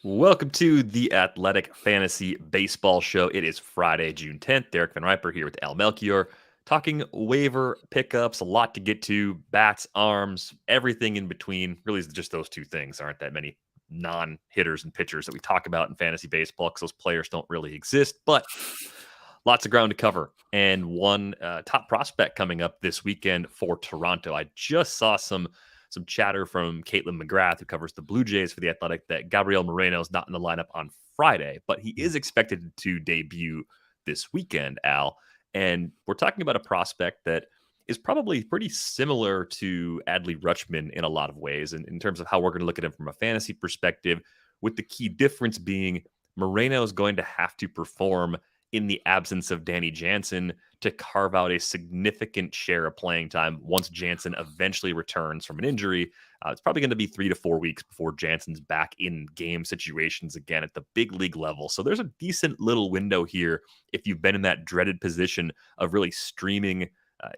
Welcome to the Athletic Fantasy Baseball Show. It is Friday, June 10th. Derek Van Riper here with Al Melchior, talking waiver pickups, a lot to get to, bats, arms, everything in between. Really, it's just those two things. Aren't that many non-hitters and pitchers that we talk about in fantasy baseball because those players don't really exist, but lots of ground to cover. And one top prospect coming up this weekend for Toronto. I just saw some chatter from Caitlin McGrath, who covers the Blue Jays for The Athletic, that Gabriel Moreno is not in the lineup on Friday, but he is expected to debut this weekend, Al. And we're talking about a prospect that is probably pretty similar to Adley Rutschman in a lot of ways, and in terms of how we're going to look at him from a fantasy perspective, with the key difference being Moreno is going to have to perform in the absence of Danny Jansen to carve out a significant share of playing time once Jansen eventually returns from an injury. It's probably going to be 3 to 4 weeks before Jansen's back in game situations again at the big league level. So there's a decent little window here if you've been in that dreaded position of really streaming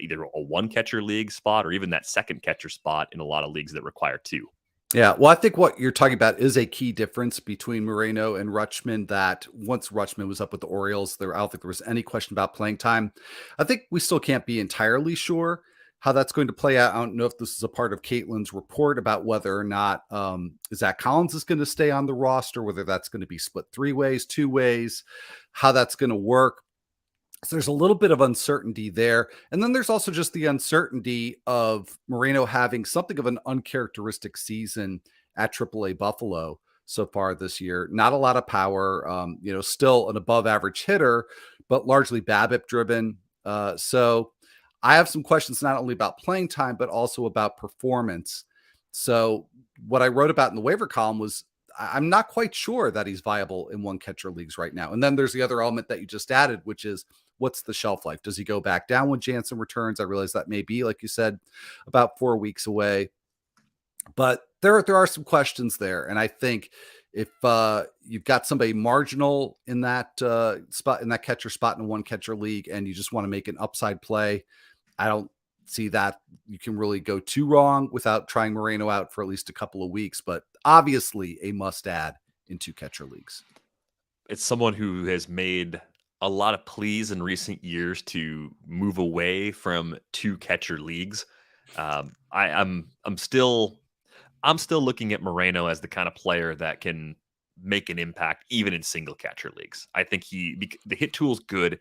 either a one catcher league spot or even that second catcher spot in a lot of leagues that require two. Yeah, well, I think what you're talking about is a key difference between Moreno and Rutschman, that once Rutschman was up with the Orioles, I don't think there was any question about playing time. I think we still can't be entirely sure how that's going to play out. I don't know if this is a part of Caitlin's report about whether or not Zach Collins is going to stay on the roster, whether that's going to be split 3 ways, 2 ways, how that's going to work. So there's a little bit of uncertainty there. And then there's also just the uncertainty of Moreno having something of an uncharacteristic season at AAA Buffalo so far this year. Not a lot of power, still an above average hitter, but largely BABIP driven. So I have some questions not only about playing time, but also about performance. So what I wrote about in the waiver column was I'm not quite sure that he's viable in one catcher leagues right now. And then there's the other element that you just added, which is what's the shelf life? Does he go back down when Jansen returns? I realize that may be, like you said, about 4 weeks away. But there are some questions there. And I think if you've got somebody marginal in that spot, in that catcher spot in one catcher league, and you just want to make an upside play, I don't see that you can really go too wrong without trying Moreno out for at least a couple of weeks. But obviously a must add in 2 catcher leagues. It's someone who has made a lot of pleas in recent years to move away from 2 catcher leagues. I'm still looking at Moreno as the kind of player that can make an impact even in single catcher leagues. I think the hit tool's good.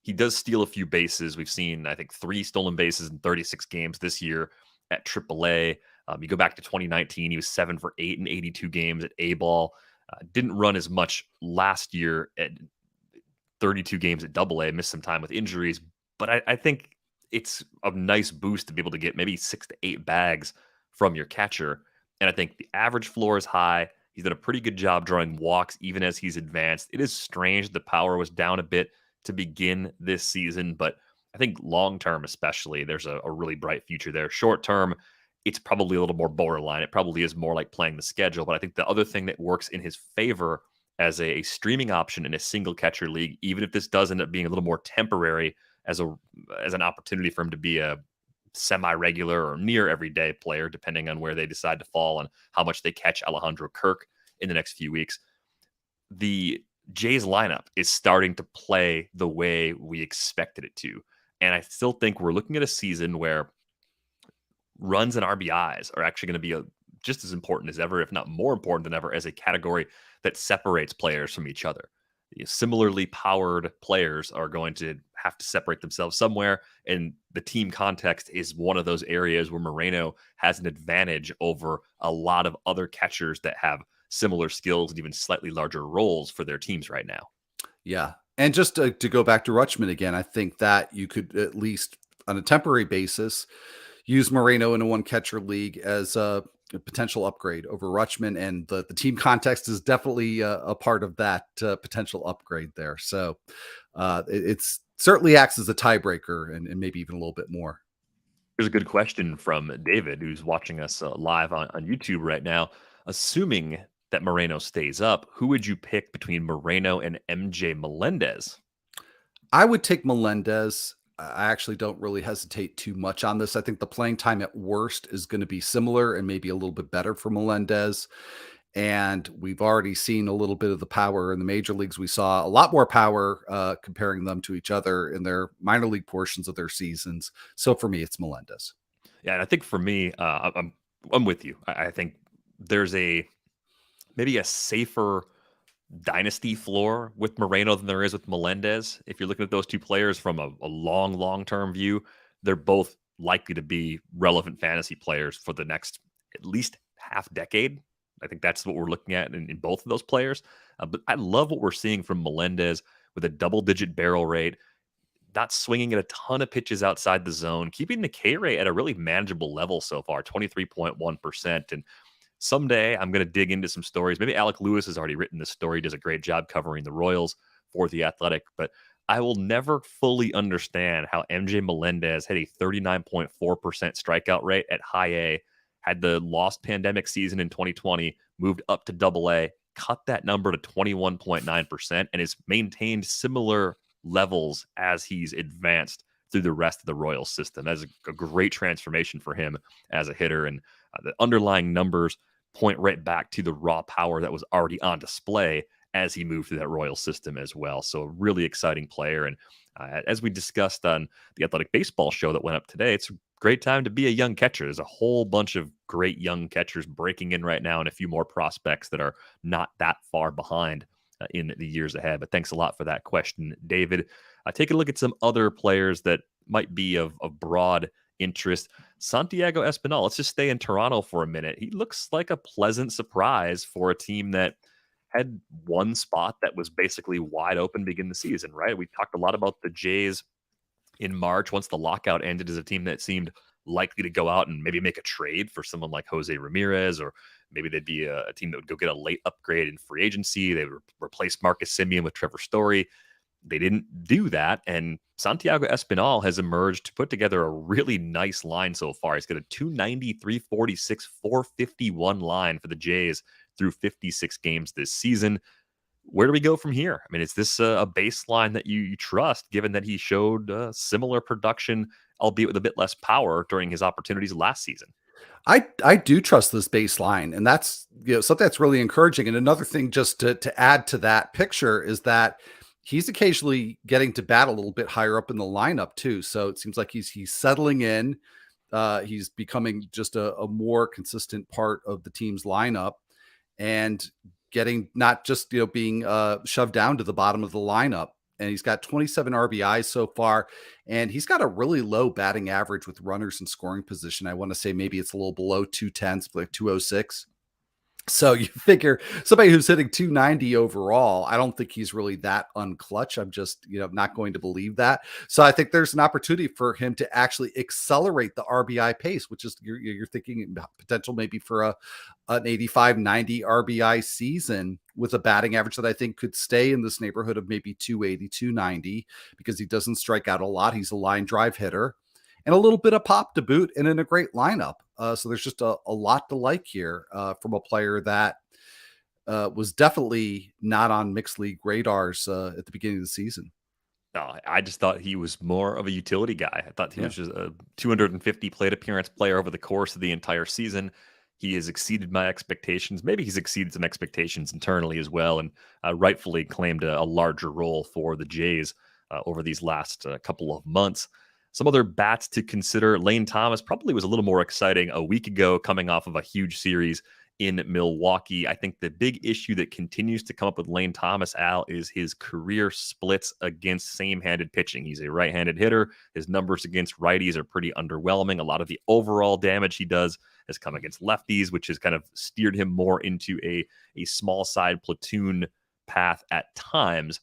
He does steal a few bases. We've seen, I think, 3 stolen bases in 36 games this year at AAA. You go back to 2019, he was 7 for 8 in 82 games at A ball. Didn't run as much last year at 32 games at Double A, missed some time with injuries. But I think it's a nice boost to be able to get maybe 6 to 8 bags from your catcher. And I think the average floor is high. He's done a pretty good job drawing walks even as he's advanced. It is strange the power was down a bit to begin this season, but I think long term, especially, there's a really bright future there. Short term, it's probably a little more borderline. It probably is more like playing the schedule. But I think the other thing that works in his favor as a streaming option in a single catcher league, even if this does end up being a little more temporary as an opportunity for him to be a semi-regular or near everyday player, depending on where they decide to fall and how much they catch Alejandro Kirk in the next few weeks. The Jays lineup is starting to play the way we expected it to. And I still think we're looking at a season where runs and RBIs are actually going to be just as important as ever, if not more important than ever, as a category that separates players from each other. Similarly powered players are going to have to separate themselves somewhere, and the team context is one of those areas where Moreno has an advantage over a lot of other catchers that have similar skills and even slightly larger roles for their teams right now. Yeah. And just to go back to Rutschman again, I think that you could, at least on a temporary basis, use Moreno in a one catcher league as a potential upgrade over Rutschman. And the team context is definitely a part of that potential upgrade there. So it's certainly acts as a tiebreaker and maybe even a little bit more. Here's a good question from David, who's watching us live on YouTube right now. Assuming that Moreno stays up, who would you pick between Moreno and MJ Melendez? I would take Melendez. I actually don't really hesitate too much on this. I think the playing time at worst is going to be similar and maybe a little bit better for Melendez. And we've already seen a little bit of the power in the major leagues. We saw a lot more power comparing them to each other in their minor league portions of their seasons. So for me, it's Melendez. Yeah, and I think for me, I'm with you. I think there's maybe a safer dynasty floor with Moreno than there is with Melendez. If you're looking at those two players from a long term view, they're both likely to be relevant fantasy players for the next at least half decade. I think that's what we're looking at in both of those players. But I love what we're seeing from Melendez with a double-digit barrel rate, not swinging at a ton of pitches outside the zone, keeping the K rate at a really manageable level so far, 23.1%. And someday I'm going to dig into some stories. Maybe Alec Lewis has already written this story, does a great job covering the Royals for The Athletic, but I will never fully understand how MJ Melendez had a 39.4% strikeout rate at high A, had the lost pandemic season in 2020, moved up to double A, cut that number to 21.9%, and has maintained similar levels as he's advanced through the rest of the Royals system. That's a great transformation for him as a hitter. And the underlying numbers point right back to the raw power that was already on display as he moved through that Royal system as well. So a really exciting player. And as we discussed on the Athletic Baseball show that went up today, it's a great time to be a young catcher. There's a whole bunch of great young catchers breaking in right now and a few more prospects that are not that far behind in the years ahead. But thanks a lot for that question, David. Take a look at some other players that might be of broad interest. Santiago Espinal, let's just stay in Toronto for a minute. He looks like a pleasant surprise for a team that had one spot that was basically wide open to begin the season, right? We talked a lot about the Jays in March once the lockout ended as a team that seemed likely to go out and maybe make a trade for someone like Jose Ramirez, or maybe they'd be a team that would go get a late upgrade in free agency. They would replace Marcus Semien with Trevor Story. They didn't do that, and Santiago Espinal has emerged to put together a really nice line so far. He's got a 290, 346, 451 line for the Jays through 56 games this season. Where do we go from here? I mean, is this a baseline that you trust, given that he showed similar production, albeit with a bit less power during his opportunities last season? I do trust this baseline, and that's something that's really encouraging. And another thing, just to add to that picture, is that he's occasionally getting to bat a little bit higher up in the lineup too. So it seems like he's settling in. He's becoming just a more consistent part of the team's lineup, and getting not just being shoved down to the bottom of the lineup. And he's got 27 RBIs so far, and he's got a really low batting average with runners in scoring position. I want to say maybe it's a little below 210, like 206. So you figure somebody who's hitting 290 overall, I don't think he's really that unclutch. I'm just, not going to believe that. So I think there's an opportunity for him to actually accelerate the RBI pace, which is you're thinking potential maybe for an 85, 90 RBI season with a batting average that I think could stay in this neighborhood of maybe 280, 290, because he doesn't strike out a lot. He's a line drive hitter and a little bit of pop to boot, and in a great lineup. So there's just a lot to like here from a player that was definitely not on mixed league radars at the beginning of the season. No, I just thought he was more of a utility guy. I thought he Yeah. was just a 250 plate appearance player over the course of the entire season. He has exceeded my expectations. Maybe he's exceeded some expectations internally as well, and rightfully claimed a larger role for the Jays over these last couple of months. Some other bats to consider. Lane Thomas probably was a little more exciting a week ago, coming off of a huge series in Milwaukee. I think the big issue that continues to come up with Lane Thomas, Al, is his career splits against same-handed pitching. He's a right-handed hitter. His numbers against righties are pretty underwhelming. A lot of the overall damage he does has come against lefties, which has kind of steered him more into a small side platoon path at times.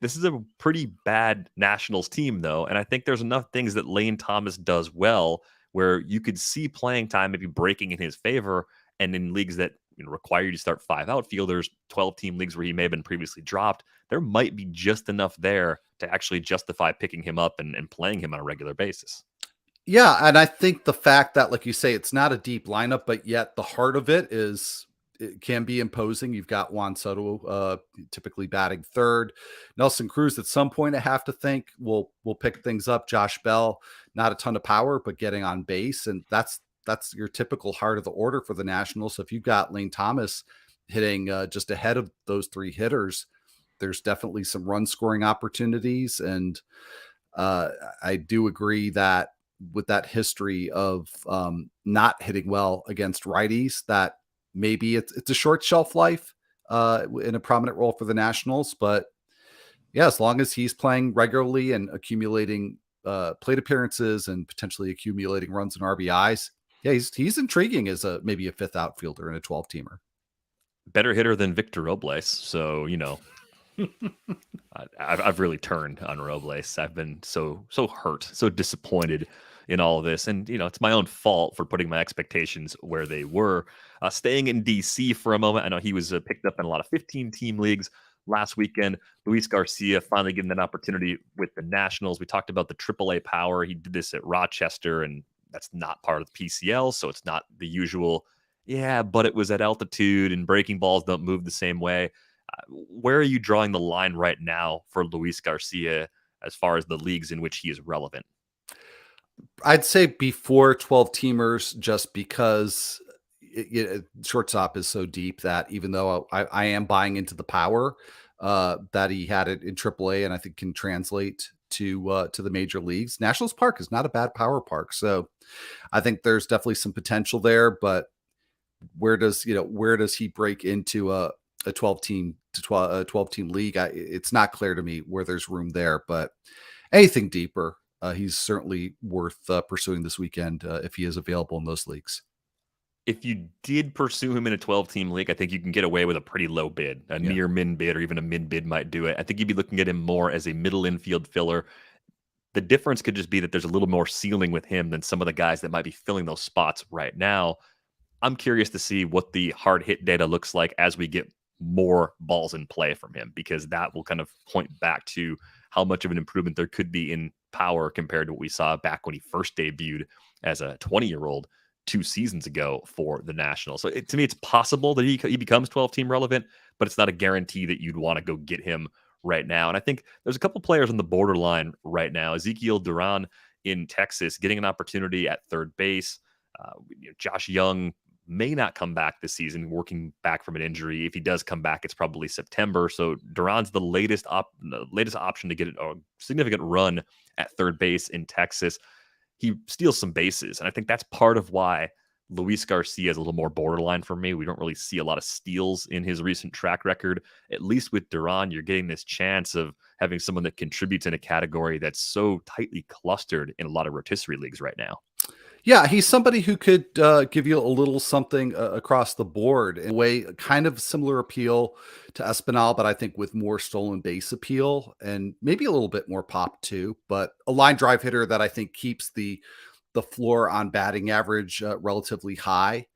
This is a pretty bad Nationals team, though, and I think there's enough things that Lane Thomas does well where you could see playing time maybe breaking in his favor, and in leagues that require you to start 5 outfielders, 12-team leagues where he may have been previously dropped, there might be just enough there to actually justify picking him up and playing him on a regular basis. Yeah, and I think the fact that, like you say, it's not a deep lineup, but yet the heart of it can be imposing. You've got Juan Soto typically batting third. Nelson Cruz at some point, I have to think, will pick things up. Josh Bell, not a ton of power, but getting on base. And that's your typical heart of the order for the Nationals. So if you've got Lane Thomas hitting just ahead of those three hitters, there's definitely some run scoring opportunities. And I do agree that with that history of not hitting well against righties, that maybe it's a short shelf life in a prominent role for the Nationals. But yeah, as long as he's playing regularly and accumulating plate appearances and potentially accumulating runs and RBIs, yeah, he's intriguing as maybe a fifth outfielder in a 12-teamer. Better hitter than Victor Robles. So, I've really turned on Robles. I've been so hurt, so disappointed in all of this, and it's my own fault for putting my expectations where they were. Staying in DC for a moment, I know he was picked up in a lot of 15-team leagues last weekend. Luis Garcia finally getting that opportunity with the Nationals. We talked about the AAA power. He did this at Rochester, and that's not part of the PCL, so it's not the usual. Yeah, but it was at altitude, and breaking balls don't move the same way. Where are you drawing the line right now for Luis Garcia as far as the leagues in which he is relevant? I'd say before 12-teamers, just because shortstop is so deep that even though I am buying into the power that he had it in AAA and I think can translate to the major leagues, Nationals Park is not a bad power park. So I think there's definitely some potential there, but where does he break into a 12-team to 12-team league? It's not clear to me where there's room there, but anything deeper, he's certainly worth pursuing this weekend if he is available in those leagues. If you did pursue him in a 12-team league, I think you can get away with a pretty low bid. A near min bid or even a mid bid might do it. I think you'd be looking at him more as a middle infield filler. The difference could just be that there's a little more ceiling with him than some of the guys that might be filling those spots right now. I'm curious to see what the hard hit data looks like as we get more balls in play from him, because that will kind of point back to how much of an improvement there could be in power compared to what we saw back when he first debuted as a 20-year-old 2 seasons ago for the Nationals. So to me, it's possible that he becomes 12-team relevant, but it's not a guarantee that you'd want to go get him right now. And I think there's a couple players on the borderline right now. Ezekiel Duran in Texas getting an opportunity at third base. Josh Young may not come back this season, working back from an injury. If he does come back, it's probably September. So Duran's the latest option to get a significant run at third base in Texas. He steals some bases, and I think that's part of why Luis Garcia is a little more borderline for me. We don't really see a lot of steals in his recent track record. At least with Duran, you're getting this chance of having someone that contributes in a category that's so tightly clustered in a lot of rotisserie leagues right now. Yeah, he's somebody who could give you a little something across the board in a way, kind of similar appeal to Espinal, but I think with more stolen base appeal and maybe a little bit more pop too. But a line drive hitter that I think keeps the floor on batting average relatively high,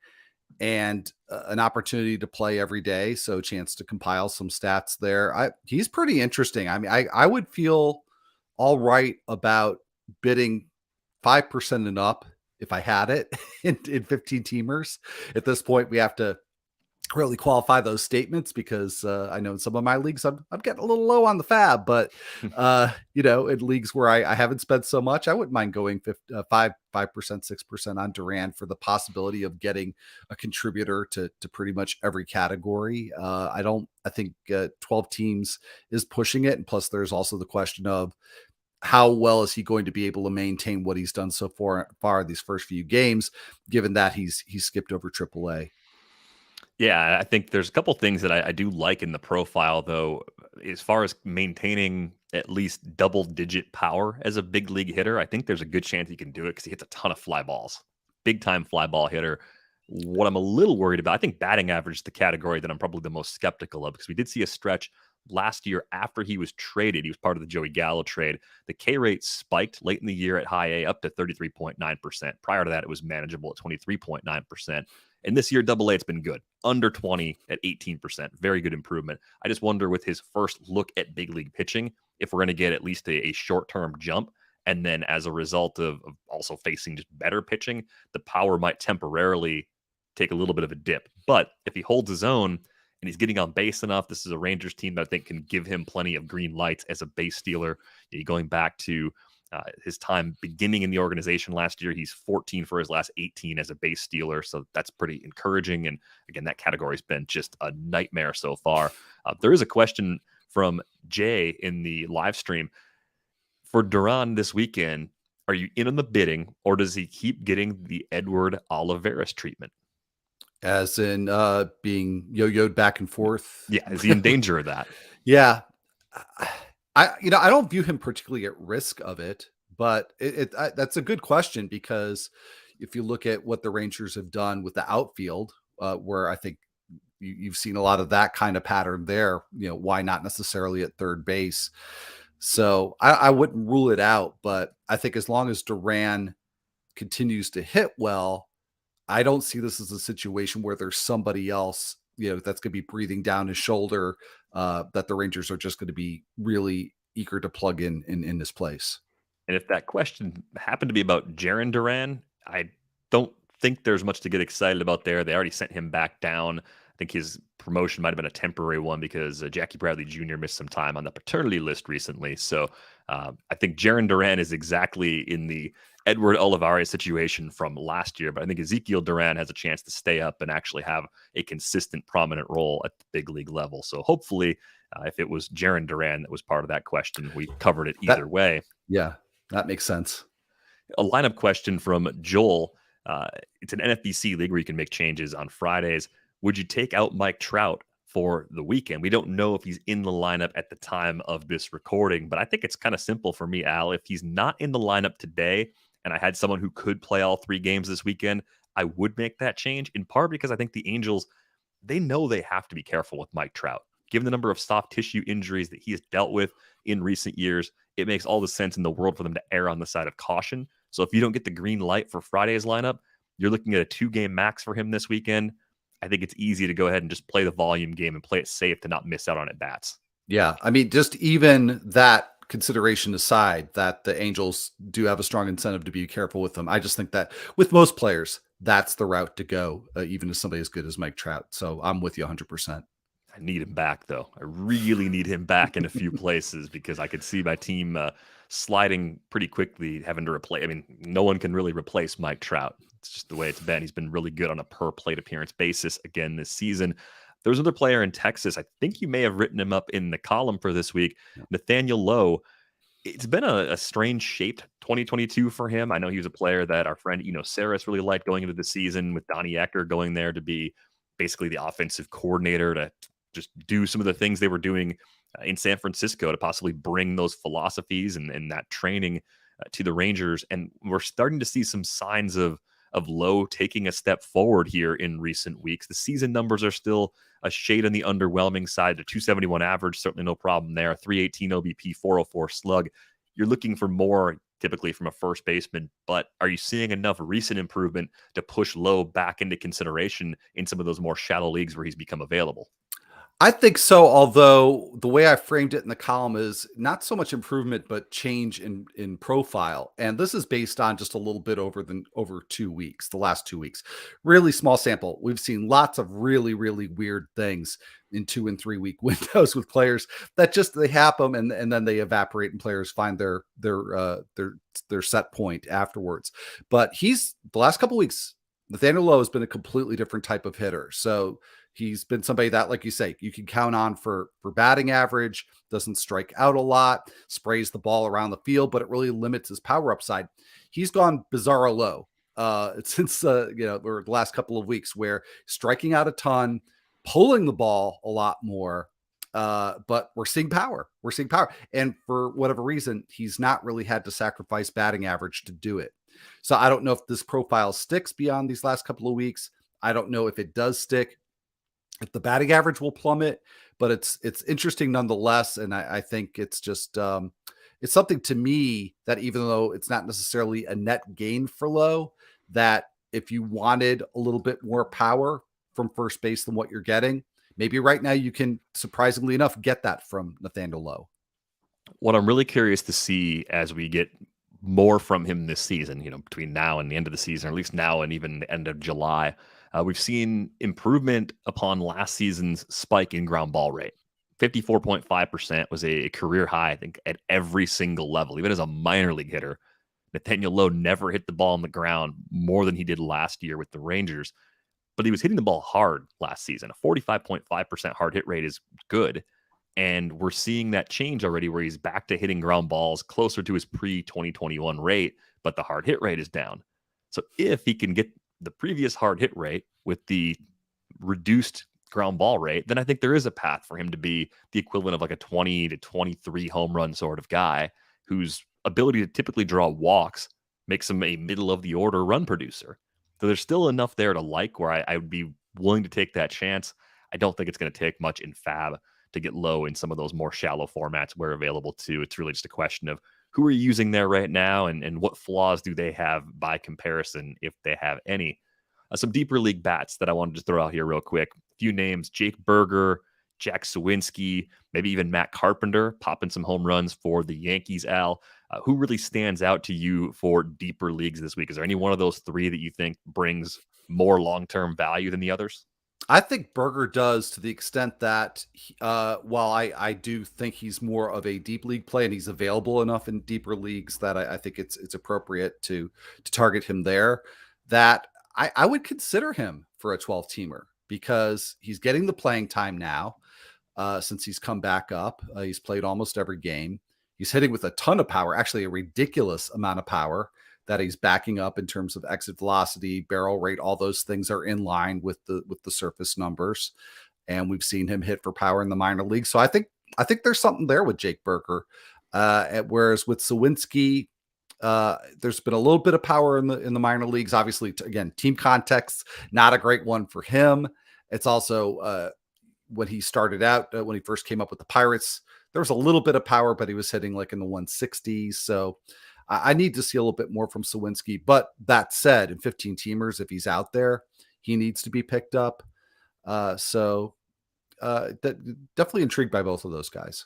and an opportunity to play every day. So a chance to compile some stats there. He's pretty interesting. I mean, I would feel all right about bidding 5% and up if I had it in 15 teamers. At this point, we have to really qualify those statements because I know in some of my leagues I'm getting a little low on the fab, but in leagues where I haven't spent so much, I wouldn't mind going 5%, 6% on Duran for the possibility of getting a contributor to pretty much every category. I think 12 teams is pushing it, and plus there's also the question of how well is he going to be able to maintain what he's done so far these first few games, given that he's skipped over AAA. Yeah, I think there's a couple things that I do like in the profile, though, as far as maintaining at least double-digit power as a big league hitter. I think there's a good chance he can do it because he hits a ton of fly balls. Big-time fly ball hitter. What I'm a little worried about, I think batting average is the category that I'm probably the most skeptical of, because we did see a stretch last year after he was traded. He was part of the Joey Gallo trade. The K rate spiked late in the year at high A up to 33.9%. Prior to that, it was manageable at 23.9%. And this year, double A, it's been good. Under 20 at 18%. Very good improvement. I just wonder with his first look at big league pitching, if we're going to get at least a short-term jump. And then as a result of also facing just better pitching, the power might temporarily take a little bit of a dip. But if he holds his own and he's getting on base enough, this is a Rangers team that I think can give him plenty of green lights as a base stealer. Going back to His time beginning in the organization last year, he's 14 for his last 18 as a base stealer. So that's pretty encouraging. And again, that category's been just a nightmare so far. There is a question from Jay in the live stream. For Duran this weekend, are you in on the bidding, or does he keep getting the Edward Olivares treatment? As in being yo-yoed back and forth. Yeah, is he in danger of that? Yeah. I don't view him particularly at risk of it, but that's a good question, because if you look at what the Rangers have done with the outfield, where I think you've seen a lot of that kind of pattern there, why not necessarily at third base? So I wouldn't rule it out, but I think as long as Duran continues to hit well, I don't see this as a situation where there's somebody else, that's going to be breathing down his shoulder, that the Rangers are just going to be really eager to plug in this place. And if that question happened to be about Jarren Duran, I don't think there's much to get excited about there. They already sent him back down. I think his promotion might have been a temporary one because Jackie Bradley Jr. missed some time on the paternity list recently. So I think Jarren Duran is exactly in the Edward Olivares situation from last year. But I think Ezekiel Duran has a chance to stay up and actually have a consistent, prominent role at the big league level. So hopefully, if it was Jarren Duran that was part of that question, we covered it either way. Yeah, that makes sense. A lineup question from Joel. It's an NFBC league where you can make changes on Fridays. Would you take out Mike Trout for the weekend? We don't know if he's in the lineup at the time of this recording, but I think it's kind of simple for me, Al. If he's not in the lineup today and I had someone who could play all 3 games this weekend, I would make that change, in part because I think the Angels, they know they have to be careful with Mike Trout. Given the number of soft tissue injuries that he has dealt with in recent years, it makes all the sense in the world for them to err on the side of caution. So if you don't get the green light for Friday's lineup, you're looking at a 2-game max for him this weekend. I think it's easy to go ahead and just play the volume game and play it safe to not miss out on at bats. Yeah. I mean, just even that consideration aside, that the Angels do have a strong incentive to be careful with them. I just think that with most players, that's the route to go, even as somebody as good as Mike Trout. So I'm with you 100%. I need him back, though. I really need him back in a few places because I could see my team sliding pretty quickly, having to replace. I mean, no one can really replace Mike Trout. It's just the way it's been. He's been really good on a per plate appearance basis again this season. There's another player in Texas. I think you may have written him up in the column for this week, Nathaniel Lowe. It's been a strange shaped 2022 for him. I know he was a player that our friend Saris really liked going into the season, with Donnie Ecker going there to be basically the offensive coordinator to just do some of the things they were doing in San Francisco to possibly bring those philosophies and that training to the Rangers. And we're starting to see some signs of Lowe taking a step forward here in recent weeks. The season numbers are still a shade on the underwhelming side. The 271 average, certainly no problem there. 318 OBP, 404 slug. You're looking for more typically from a first baseman, but are you seeing enough recent improvement to push Lowe back into consideration in some of those more shallow leagues where he's become available? I think so, although the way I framed it in the column is not so much improvement, but change in profile. And this is based on just a little bit over 2 weeks, the last 2 weeks. Really small sample. We've seen lots of really, really weird things in 2 and 3 week windows with players that just they happen and then they evaporate and players find their set point afterwards. But he's the last couple of weeks, Nathaniel Lowe has been a completely different type of hitter. So he's been somebody that, like you say, you can count on for batting average, doesn't strike out a lot, sprays the ball around the field, but it really limits his power upside. He's gone bizarro low since the last couple of weeks, where striking out a ton, pulling the ball a lot more. But we're seeing power. We're seeing power. And for whatever reason, he's not really had to sacrifice batting average to do it. So I don't know if this profile sticks beyond these last couple of weeks. I don't know if it does stick, if the batting average will plummet, but it's interesting nonetheless. And I think it's just, it's something to me that even though it's not necessarily a net gain for Lowe, that if you wanted a little bit more power from first base than what you're getting, maybe right now you can, surprisingly enough, get that from Nathaniel Lowe. What I'm really curious to see as we get more from him this season, between now and the end of the season, or at least now and even the end of July, we've seen improvement upon last season's spike in ground ball rate. 54.5% was a career high, I think, at every single level. Even as a minor league hitter, Nathaniel Lowe never hit the ball on the ground more than he did last year with the Rangers, but he was hitting the ball hard last season. A 45.5% hard hit rate is good. And we're seeing that change already where he's back to hitting ground balls closer to his pre-2021 rate, but the hard hit rate is down. So if he can get the previous hard hit rate with the reduced ground ball rate, then I think there is a path for him to be the equivalent of like a 20 to 23 home run sort of guy whose ability to typically draw walks makes him a middle of the order run producer. So there's still enough there to like where I would be willing to take that chance. I don't think it's going to take much in fab to get Low in some of those more shallow formats where available too. It's really just a question of who are you using there right now and what flaws do they have by comparison, if they have any. Some deeper league bats that I wanted to throw out here real quick. A few names: Jake Berger, Jack Sawinski, maybe even Matt Carpenter popping some home runs for the Yankees. Al, who really stands out to you for deeper leagues this week? Is there any one of those three that you think brings more long-term value than the others? I think Berger does, to the extent that while I do think he's more of a deep league play and he's available enough in deeper leagues that I think it's appropriate to target him there, that I would consider him for a 12-teamer because he's getting the playing time now since he's come back up. He's played almost every game. He's hitting with a ton of power, actually a ridiculous amount of power that he's backing up in terms of exit velocity, barrel rate. All those things are in line with the surface numbers. And we've seen him hit for power in the minor league. So I think there's something there with Jake Berger. Whereas with Sawinski, there's been a little bit of power in the minor leagues. Obviously, again, team context, not a great one for him. It's also when he started out, when he first came up with the Pirates, there was a little bit of power, but he was hitting like in the 160s. So I need to see a little bit more from Sawinski. But that said, in 15 teamers, if he's out there, he needs to be picked up. Definitely intrigued by both of those guys.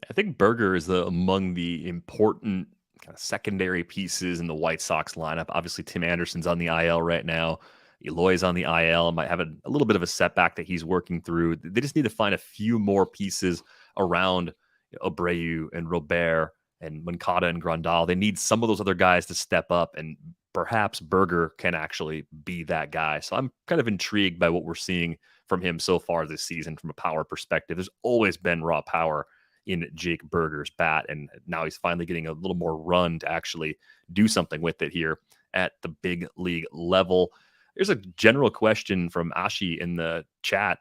I think Berger is among the important kind of secondary pieces in the White Sox lineup. Obviously, Tim Anderson's on the IL right now. Eloy's on the IL, might have a little bit of a setback that he's working through. They just need to find a few more pieces around Abreu and Robert and Moncada and Grandal. They need some of those other guys to step up, and perhaps Berger can actually be that guy. So I'm kind of intrigued by what we're seeing from him so far this season from a power perspective. There's always been raw power in Jake Berger's bat, and now he's finally getting a little more run to actually do something with it here at the big league level. There's a general question from Ashi in the chat.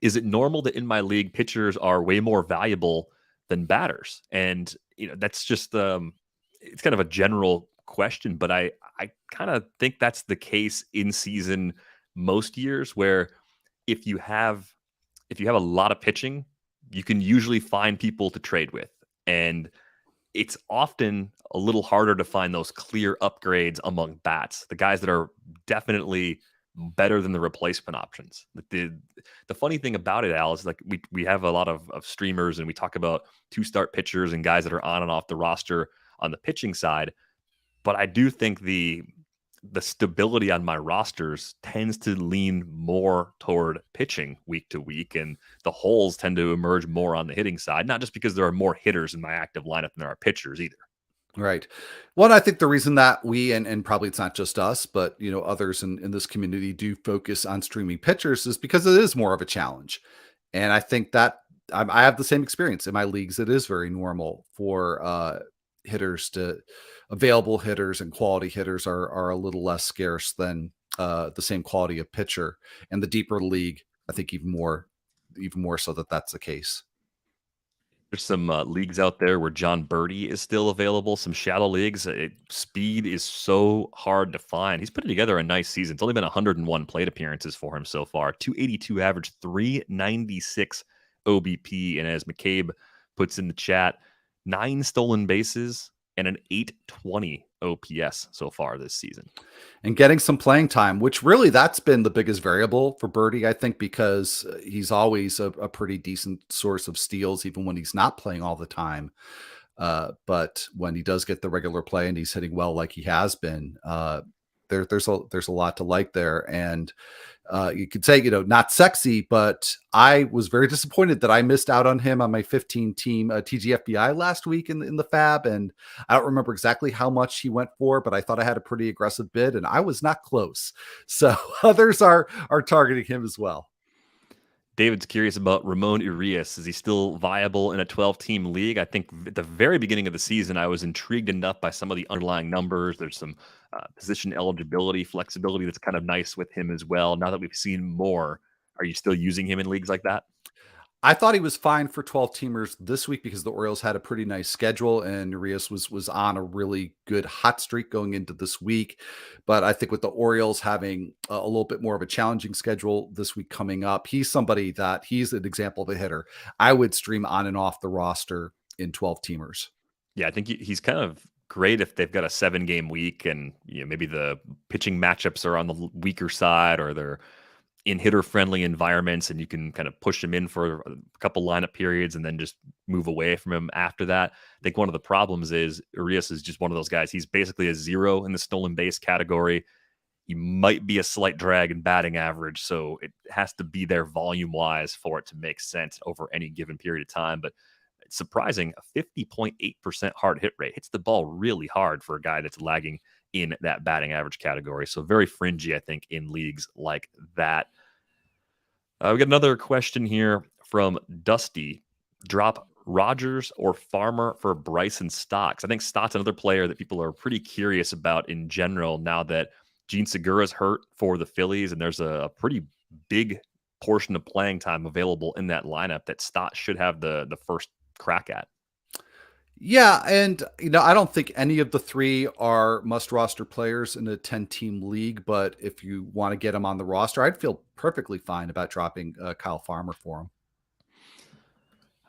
Is it normal that in my league pitchers are way more valuable than batters? And that's just it's kind of a general question, but I kind of think that's the case in season most years, where if you have a lot of pitching, you can usually find people to trade with. And it's often a little harder to find those clear upgrades among bats, the guys that are definitely better than the replacement options. The funny thing about it, Al, is like we have a lot of streamers and we talk about two-start pitchers and guys that are on and off the roster on the pitching side. But I do think the stability on my rosters tends to lean more toward pitching week to week, and the holes tend to emerge more on the hitting side, not just because there are more hitters in my active lineup than there are pitchers either. Right. Well, I think the reason that we, and probably it's not just us, but others in this community do focus on streaming pitchers is because it is more of a challenge. And I think that I have the same experience in my leagues. It is very normal for available hitters and quality hitters are a little less scarce than the same quality of pitcher. And the deeper league, I think even more so that's the case. There's some leagues out there where John Birdie is still available. Some shallow leagues. Speed is so hard to find. He's putting together a nice season. It's only been 101 plate appearances for him so far. 282 average, 396 OBP. And as McCabe puts in the chat, 9 stolen bases and an 820 OPS so far this season. And getting some playing time, which really that's been the biggest variable for Birdie, I think, because he's always a pretty decent source of steals, even when he's not playing all the time. But when he does get the regular play and he's hitting well like he has been, there's a lot to like there. And you could say, not sexy, but I was very disappointed that I missed out on him on my 15 team TGFBI last week in the Fab. And I don't remember exactly how much he went for, but I thought I had a pretty aggressive bid and I was not close. So others are targeting him as well. David's curious about Ramon Urias. Is he still viable in a 12-team league? I think at the very beginning of the season, I was intrigued enough by some of the underlying numbers. There's some position eligibility, flexibility that's kind of nice with him as well. Now that we've seen more, are you still using him in leagues like that? I thought he was fine for 12 teamers this week because the Orioles had a pretty nice schedule and Urias was on a really good hot streak going into this week. But I think with the Orioles having a little bit more of a challenging schedule this week coming up, he's an example of a hitter I would stream on and off the roster in 12 teamers. Yeah, I think he's kind of great if they've got a 7-game week and maybe the pitching matchups are on the weaker side or they're in hitter-friendly environments, and you can kind of push him in for a couple lineup periods and then just move away from him after that. I think one of the problems is Urias is just one of those guys. He's basically a 0 in the stolen base category. He might be a slight drag in batting average, so it has to be there volume-wise for it to make sense over any given period of time. But it's surprising, a 50.8% hard hit rate. Hits the ball really hard for a guy that's lagging in that batting average category. So very fringy, I think, in leagues like that. We got another question here from Dusty. Drop Rogers or Farmer for Bryson Stott? I think Stott's another player that people are pretty curious about in general now that Gene Segura's hurt for the Phillies, and there's a pretty big portion of playing time available in that lineup that Stott should have the first crack at. Yeah, and I don't think any of the three are must roster players in a 10-team league, but if you want to get them on the roster, I'd feel perfectly fine about dropping Kyle Farmer for him.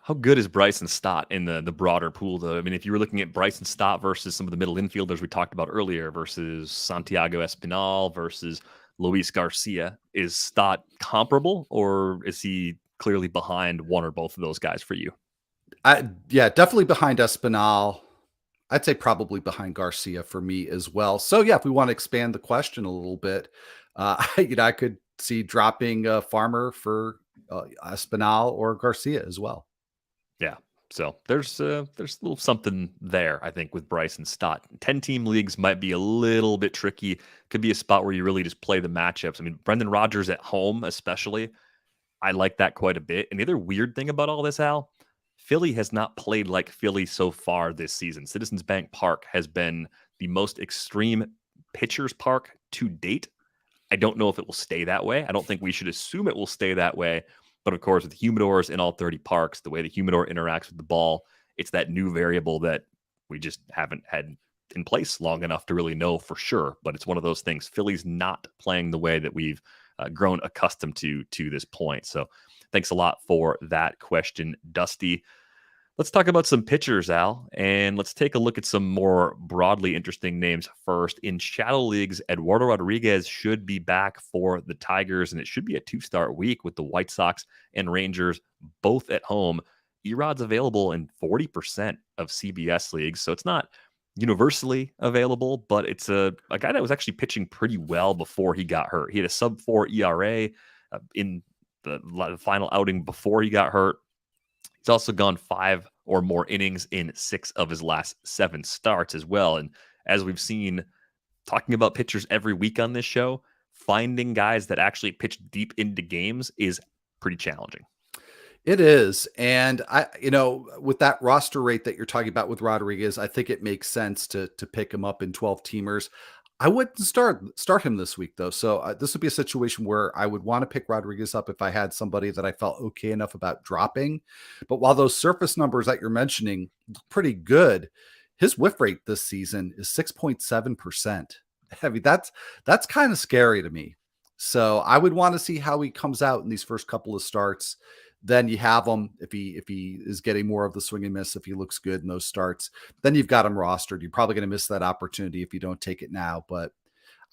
How good is Bryson Stott in the broader pool, though? I mean, if you were looking at Bryson Stott versus some of the middle infielders we talked about earlier, versus Santiago Espinal versus Luis Garcia, is Stott comparable, or is he clearly behind one or both of those guys for you? Yeah, definitely behind Espinal. I'd say probably behind Garcia for me as well. So yeah, if we want to expand the question a little bit, I could see dropping Farmer for Espinal or Garcia as well. Yeah. So there's a little something there, I think, with Bryson Stott. 10-team leagues might be a little bit tricky. Could be a spot where you really just play the matchups. I mean, Brendan Rodgers at home, especially, I like that quite a bit. And the other weird thing about all this, Al, Philly has not played like Philly so far this season. Citizens Bank Park has been the most extreme pitchers park to date. I don't know if it will stay that way. I don't think we should assume it will stay that way. But of course, with humidors in all 30 parks, the way the humidor interacts with the ball, it's that new variable that we just haven't had in place long enough to really know for sure. But it's one of those things. Philly's not playing the way that we've grown accustomed to this point. So thanks a lot for that question, Dusty. Let's talk about some pitchers, Al, and let's take a look at some more broadly interesting names first. In shadow leagues, Eduardo Rodriguez should be back for the Tigers, and it should be a 2-start week with the White Sox and Rangers both at home. Erod's available in 40% of CBS leagues, so it's not universally available, but it's a guy that was actually pitching pretty well before he got hurt. He had a sub-4 ERA in the final outing before he got hurt. He's also gone 5 or more innings in 6 of his last 7 starts as well. And as we've seen, talking about pitchers every week on this show, finding guys that actually pitch deep into games is pretty challenging. It is. And with that roster rate that you're talking about with Rodriguez, I think it makes sense to pick him up in 12 teamers. I wouldn't start him this week, though. So this would be a situation where I would want to pick Rodriguez up if I had somebody that I felt okay enough about dropping. But while those surface numbers that you're mentioning look pretty good, his whiff rate this season is 6.7%. I mean, that's kind of scary to me. So I would want to see how he comes out in these first couple of starts. Then you have him if he is getting more of the swing and miss, if he looks good in those starts, then you've got him rostered. You're probably going to miss that opportunity if you don't take it now. But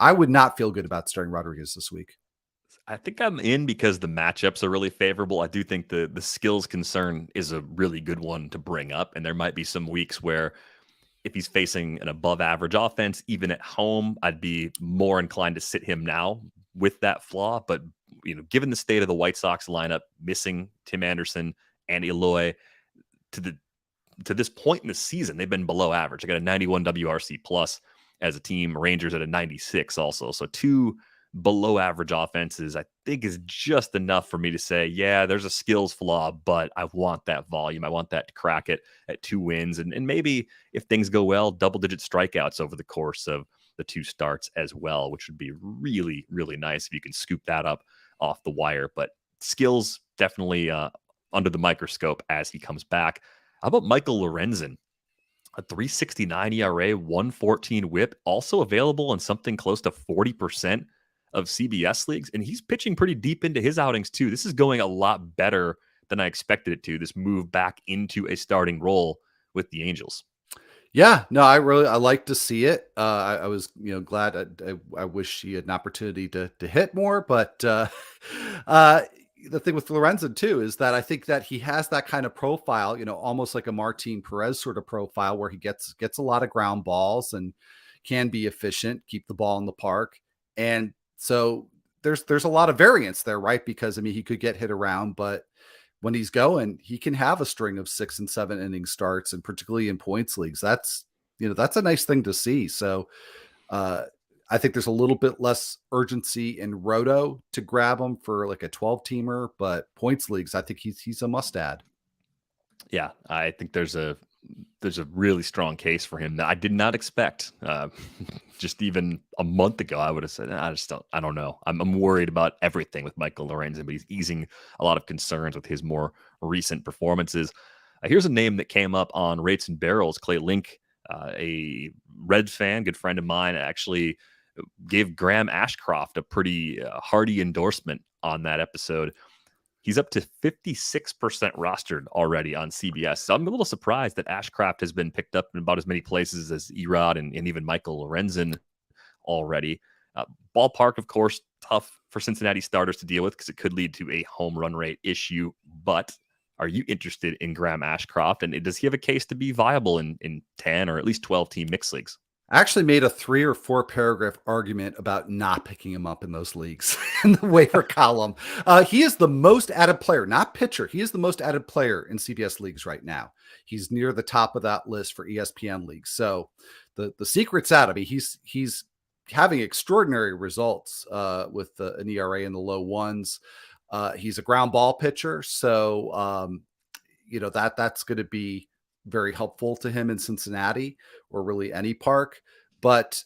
I would not feel good about starting Rodriguez this week. I think I'm in because the matchups are really favorable. I do think the skills concern is a really good one to bring up. And there might be some weeks where if he's facing an above average offense, even at home, I'd be more inclined to sit him now with that flaw. But, given the state of the White Sox lineup, missing Tim Anderson and Eloy, to this point in the season, they've been below average. I got a 91 WRC plus as a team, Rangers at a 96 also. So two below average offenses, I think, is just enough for me to say, yeah, there's a skills flaw, but I want that volume. I want that to crack it at 2 wins. And maybe if things go well, double-digit strikeouts over the course of the 2 starts as well, which would be really, really nice if you can scoop that up off the wire. But skills definitely under the microscope as he comes back. How about Michael Lorenzen? A 3.69 ERA, 1.14 whip, also available in something close to 40% of CBS leagues. And he's pitching pretty deep into his outings too. This is going a lot better than I expected it to, this move back into a starting role with the Angels. Yeah, no, I like to see it. I was, glad. I wish he had an opportunity to hit more, but the thing with Lorenzen too is that I think that he has that kind of profile, almost like a Martin Perez sort of profile, where he gets a lot of ground balls and can be efficient, keep the ball in the park, and so there's a lot of variance there, right? Because he could get hit around, but when he's going, he can have a string of 6 and 7 inning starts, and particularly in points leagues, that's a nice thing to see. So I think there's a little bit less urgency in Roto to grab him for like a 12-teamer, but points leagues, I think he's a must add. Yeah, I think there's a really strong case for him that I did not expect. Just even a month ago, I would have said, I don't know. I'm worried about everything with Michael Lorenzen, but he's easing a lot of concerns with his more recent performances. Here's a name that came up on Rates and Barrels. Clay Link, a Reds fan, good friend of mine, actually gave Graham Ashcraft a pretty hearty endorsement on that episode. He's up to 56% rostered already on CBS. So I'm a little surprised that Ashcraft has been picked up in about as many places as Erod and even Michael Lorenzen already. Ballpark, of course, tough for Cincinnati starters to deal with because it could lead to a home run rate issue. But are you interested in Graham Ashcraft? And does he have a case to be viable in 10 or at least 12-team mixed leagues? I actually made a 3 or 4 paragraph argument about not picking him up in those leagues in the waiver column. He is the most added player, not pitcher. He is the most added player in CBS leagues right now. He's near the top of that list for ESPN leagues. So the secret's out. He's having extraordinary results with an ERA in the low ones. He's a ground ball pitcher. So, that's going to be very helpful to him in Cincinnati or really any park. But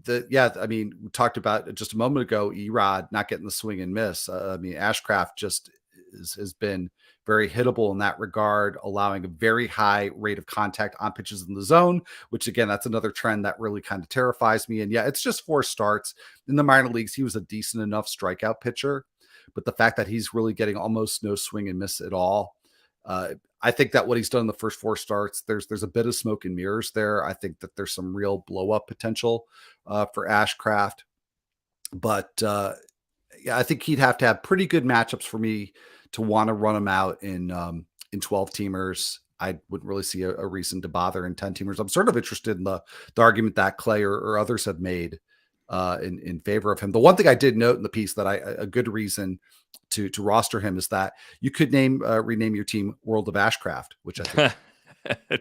we talked about it just a moment ago, Erod not getting the swing and miss. Ashcraft just has been very hittable in that regard, allowing a very high rate of contact on pitches in the zone, which again, that's another trend that really kind of terrifies me. And yeah, it's just 4 starts in the minor leagues. He was a decent enough strikeout pitcher, but the fact that he's really getting almost no swing and miss at all, I think that what he's done in the first 4 starts, there's a bit of smoke and mirrors there. I think that there's some real blow up potential for Ashcraft, but I think he'd have to have pretty good matchups for me to want to run him out in 12 teamers. I wouldn't really see a reason to bother in 10 teamers. I'm sort of interested in the argument that Clay or others have made in favor of him. The one thing I did note in the piece that a good reason to roster him is that you could rename your team World of Ashcraft, which I think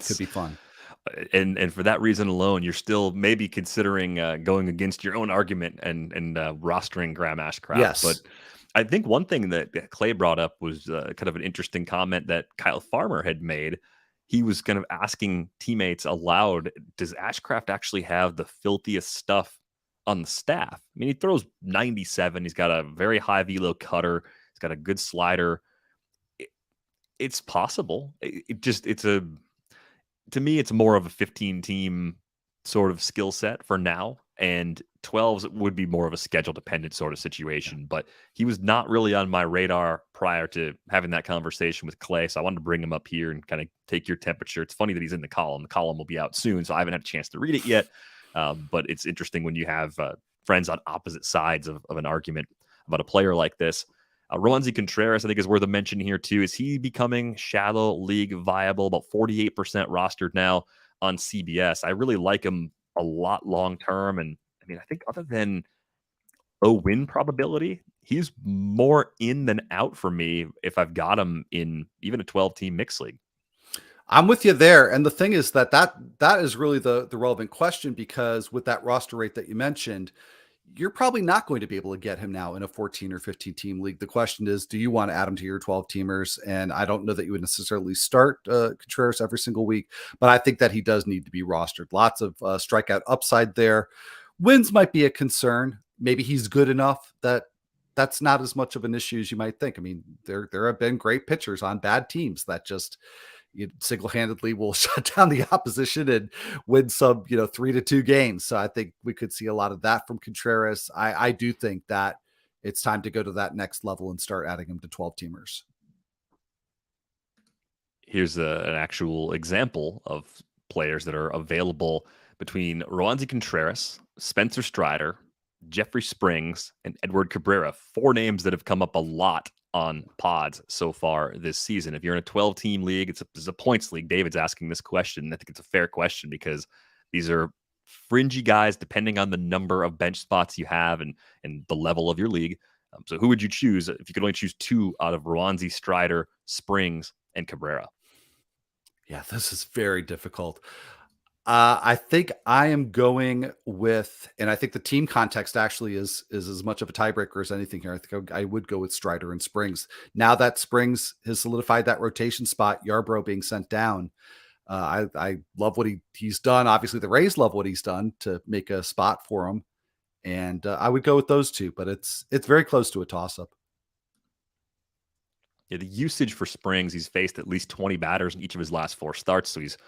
could be fun. And for that reason alone, you're still maybe considering going against your own argument and rostering Graham Ashcraft. Yes. But I think one thing that Clay brought up was kind of an interesting comment that Kyle Farmer had made. He was kind of asking teammates aloud, does Ashcraft actually have the filthiest stuff on the staff? I mean, he throws 97. He's got a very high velo cutter. He's got a good slider. It's possible. To me, it's more of a 15-team sort of skill set for now, and 12s would be more of a schedule-dependent sort of situation. But he was not really on my radar prior to having that conversation with Clay, so I wanted to bring him up here and kind of take your temperature. It's funny that he's in the column. The column will be out soon, so I haven't had a chance to read it yet. But it's interesting when you have friends on opposite sides of an argument about a player like this. Ramon Contreras, I think, is worth a mention here, too. Is he becoming shallow league viable? About 48% rostered now on CBS. I really like him a lot long term. And I mean, I think other than a win probability, he's more in than out for me if I've got him in even a 12-team mixed league. I'm with you there. And the thing is that is really the relevant question, because with that roster rate that you mentioned, you're probably not going to be able to get him now in a 14 or 15 team league. The question is, do you want to add him to your 12 teamers? And I don't know that you would necessarily start Contreras every single week, but I think that he does need to be rostered. Lots of strikeout upside there. Wins might be a concern. Maybe he's good enough that that's not as much of an issue as you might think. I mean, there have been great pitchers on bad teams that just single-handedly will shut down the opposition and win some, 3-2 games. So I think we could see a lot of that from Contreras. I do think that it's time to go to that next level and start adding him to 12 teamers. Here's an actual example of players that are available between Roansy Contreras, Spencer Strider, Jeffrey Springs, and Edward Cabrera. 4 names that have come up a lot on pods so far this season. If you're in a 12-team league, it's a points league. David's asking this question. I think it's a fair question because these are fringy guys depending on the number of bench spots you have and the level of your league. So who would you choose if you could only choose 2 out of Roansy, Strider, Springs, and Cabrera? Yeah, this is very difficult. I think I am going with, and I think the team context actually is as much of a tiebreaker as anything here. I think I would go with Strider and Springs. Now that Springs has solidified that rotation spot, Yarbrough being sent down. I love what he's done. Obviously, the Rays love what he's done to make a spot for him, and I would go with those 2. But it's very close to a toss up. Yeah, the usage for Springs, he's faced at least 20 batters in each of his last 4 starts, so he's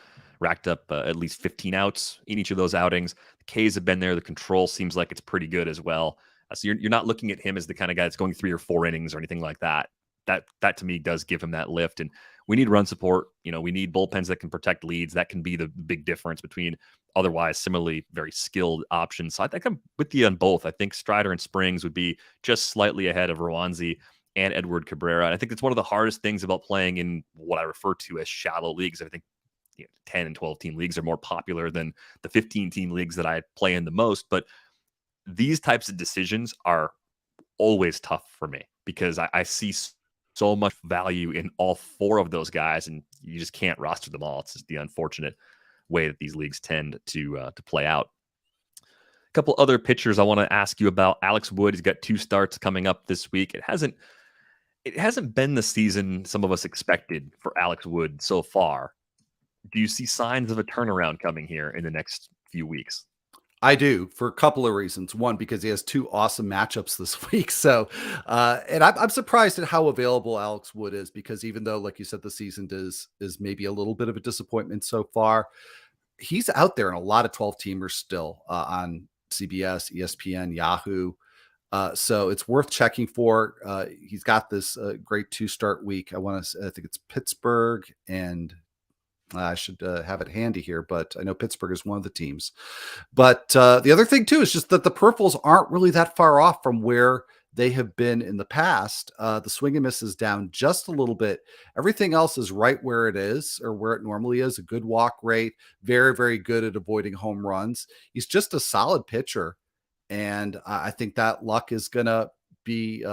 racked up at least 15 outs in each of those outings. The Ks have been there. The control seems like it's pretty good as well. So you're not looking at him as the kind of guy that's going 3 or 4 innings or anything like that. That to me does give him that lift. And we need run support. We need bullpens that can protect leads. That can be the big difference between otherwise similarly very skilled options. So I think I'm with you on both. I think Strider and Springs would be just slightly ahead of Roansy and Edward Cabrera. And I think it's one of the hardest things about playing in what I refer to as shallow leagues. I think 10 and 12 team leagues are more popular than the 15 team leagues that I play in the most. But these types of decisions are always tough for me because I see so much value in all 4 of those guys, and you just can't roster them all. It's just the unfortunate way that these leagues tend to play out. A couple other pitchers I want to ask you about. Alex Wood, he's got 2 starts coming up this week. It hasn't been the season some of us expected for Alex Wood so far. Do you see signs of a turnaround coming here in the next few weeks? I do, for a couple of reasons. One, because he has 2 awesome matchups this week. So, and I'm surprised at how available Alex Wood is, because even though, like you said, the season is maybe a little bit of a disappointment so far, he's out there in a lot of 12 teamers still on CBS, ESPN, Yahoo. So it's worth checking for. He's got this great 2-start week. I think it's Pittsburgh, and I should have it handy here, but I know Pittsburgh is one of the teams. But the other thing too is just that the peripherals aren't really that far off from where they have been in the past. The swing and miss is down just a little bit. Everything else is right where it is, or where it normally is. A good walk rate, very, very good at avoiding home runs. He's just a solid pitcher. And I think that luck is going to be